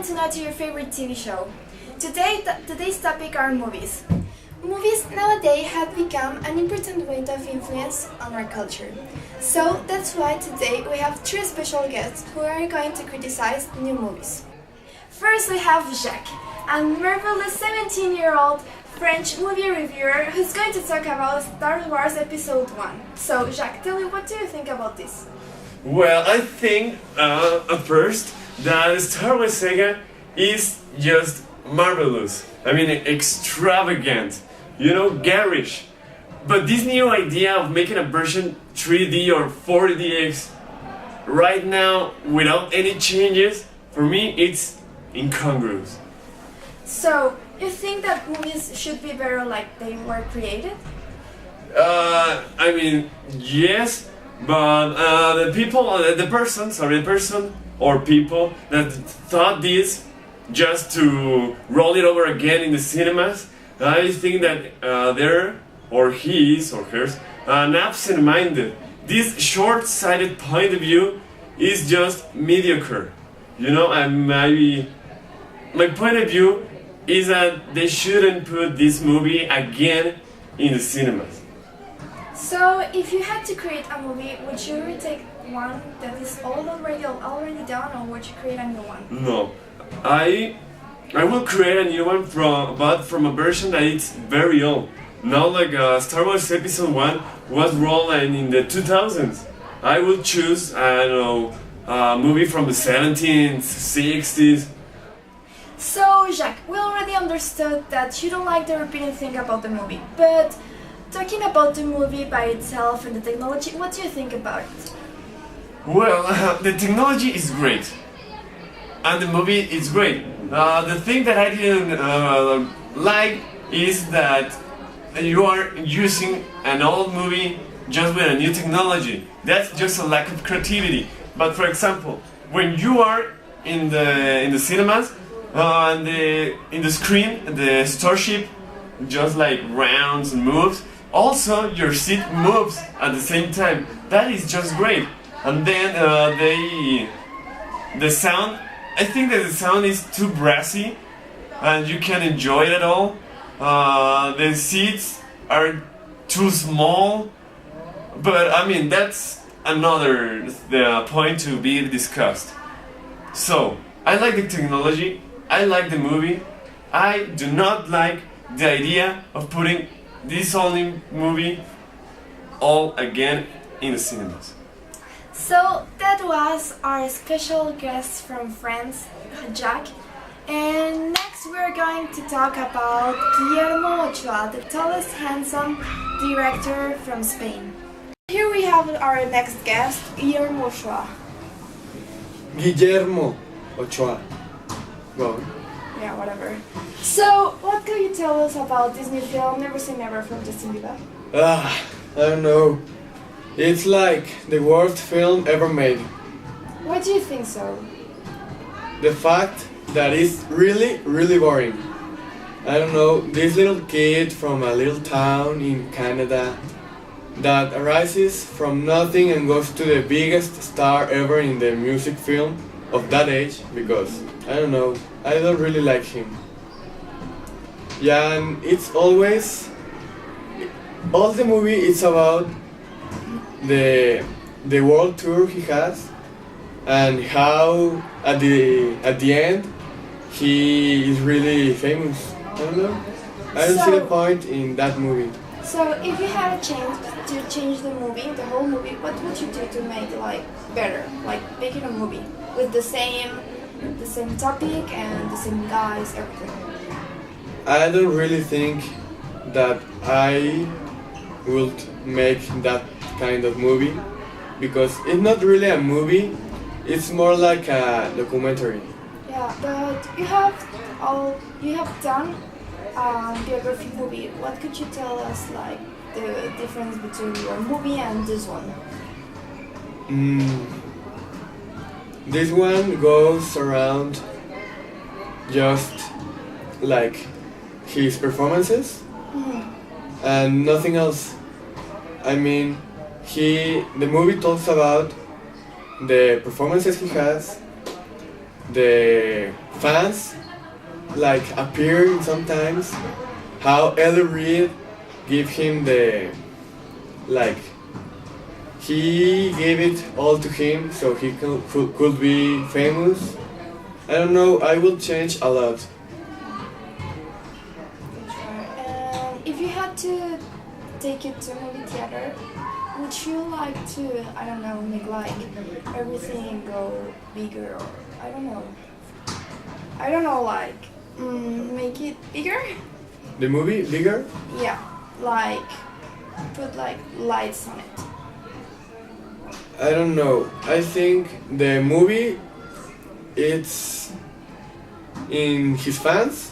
welcome tonight to your favorite TV show. Today's topic are movies. Movies nowadays have become an important way of influence on our culture. So that's why today we have three special guests who are going to criticize new movies. First we have Jacques, a marvelous 17-year-old French movie reviewer who's going to talk about Star Wars Episode 1. So Jacques, tell me, what do you think about this? Well, I think at first that Star Wars saga is just marvelous. I mean, extravagant, garish. But this new idea of making a version 3D or 4DX right now without any changes, for me it's incongruous. So, you think that movies should be better like they were created? Yes, but the person or people that thought this just to roll it over again in the cinemas, I think that they're, or he is, or hers, absent-minded. This short-sighted point of view is just mediocre. My point of view is that they shouldn't put this movie again in the cinemas. So, if you had to create a movie, would you retake one that is already done, or would you create a new one? No, I will create a new one from a version that is very old. Not like Star Wars Episode 1 was rolling in the 2000s. I will choose, a movie from the 17th, 60s. So, Jacques, we already understood that you don't like the repeating thing about the movie, but talking about the movie by itself and the technology, what do you think about it? Well, the technology is great, and the movie is great. The thing that I didn't like is that you are using an old movie just with a new technology. That's just a lack of creativity. But for example, when you are in the cinemas, in the screen, the starship just like rounds and moves. Also, your seat moves at the same time. That is just great. And then the sound, I think that the sound is too brassy and you can't enjoy it at all. The seats are too small, but that's another point to be discussed. So, I like the technology, I like the movie. I do not like the idea of putting this only movie all again in the cinemas. So that was our special guest from France, Jacques. And next we're going to talk about Guillermo Ochoa, the tallest handsome director from Spain. Here we have our next guest, Guillermo Ochoa. Guillermo Ochoa. Go on. Yeah, whatever. So, what can you tell us about this new film, Never Say Never, from Justin Bieber? I don't know. It's like the worst film ever made. Why do you think so? The fact that it's really, really boring. I don't know, this little kid from a little town in Canada that arises from nothing and goes to the biggest star ever in the music film of that age, because, I don't know, I don't really like him. Yeah, and it's always, all the movie is about the world tour he has and how at the end he is really famous. I don't know. I don't see the point in that movie. So if you had a chance to change the whole movie, what would you do to make it better? Like making a movie with the same topic and the same guys, everything. I don't really think that I would make that kind of movie, because it's not really a movie, it's more like a documentary. Yeah, but you have done a biography movie. What could you tell us, the difference between your movie and this one? This one goes around just like his performances and nothing else. I mean, the movie talks about the performances he has, the fans like appear sometimes, how Ellie Reed give him the like he gave it all to him so he could be famous. I don't know, I will change a lot. If you had to take it to a movie theater, would you like to, I don't know, make like everything go bigger or I don't know, like make it bigger? The movie bigger? Yeah, like put like lights on it. I don't know. I think the movie it's in his fans,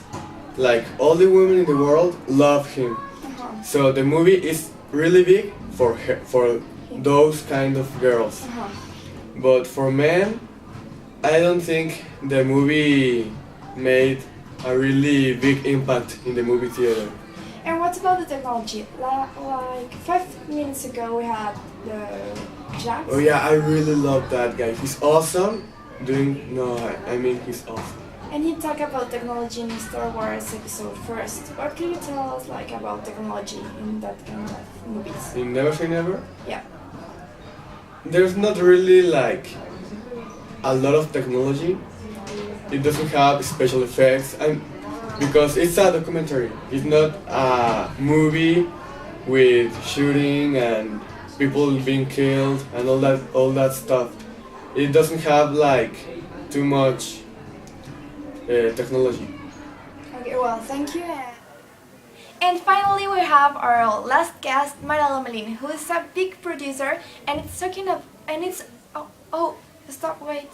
like all the women in the world love him. Uh-huh. So the movie is really big for for those kind of girls. Uh-huh. But for men, I don't think the movie made a really big impact in the movie theater. And what about the technology? Like 5 minutes ago we had the Jax. Oh yeah, I really love that guy. He's awesome. I mean he's awesome. And he talked about technology in Star Wars episode first. What can you tell us like about technology in that kind of movies? In Never Say Never, Yeah. there's not really like a lot of technology. It doesn't have special effects, and because it's a documentary, it's not a movie with shooting and people being killed and all that stuff. It doesn't have like too much technology. Okay, well, thank you. And finally, we have our last guest, Maralo Melin, who is a big producer, and it's stop, wait.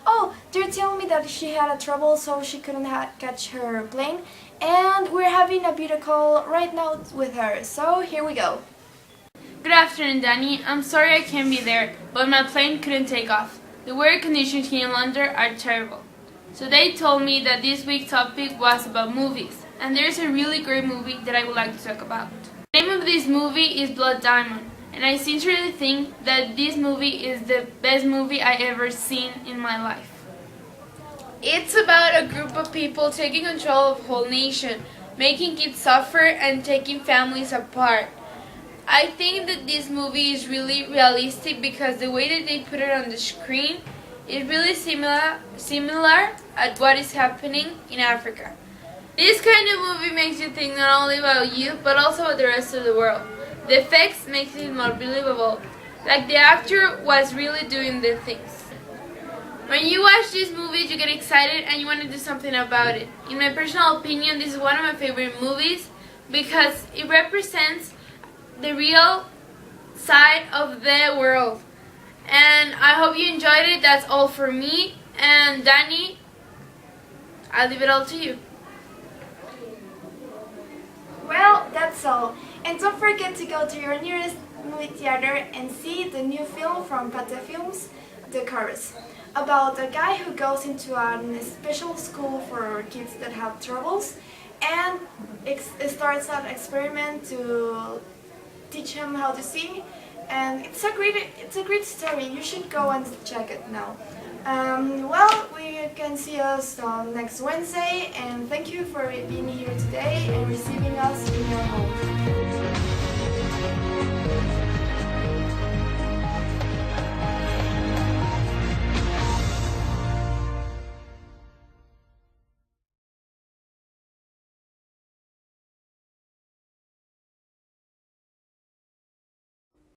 Oh, they're telling me that she had a trouble, so she couldn't catch her plane, and we're having a video call right now with her. So here we go. Good afternoon, Danny. I'm sorry I can't be there, but my plane couldn't take off. The weather conditions here in London are terrible. So they told me that this week's topic was about movies, and there's a really great movie that I would like to talk about. The name of this movie is Blood Diamond, and I sincerely think that this movie is the best movie I ever seen in my life. It's about a group of people taking control of a whole nation, making kids suffer and taking families apart. I think that this movie is really realistic because the way that they put it on the screen is really similar at what is happening in Africa. This kind of movie makes you think not only about you, but also about the rest of the world. The effects makes it more believable, like the actor was really doing the things. When you watch these movies, you get excited and you want to do something about it. In my personal opinion, this is one of my favorite movies because it represents the real side of the world. And I hope you enjoyed it. That's all for me. And Danny, I'll leave it all to you. Well, that's all. And don't forget to go to your nearest movie theater and see the new film from Pate Films, The Chorus, about a guy who goes into a special school for kids that have troubles and it starts an experiment to teach him how to sing, and it's a great story. You should go and check it now. Well, we can see us next Wednesday, and thank you for being here today and receiving us in your home.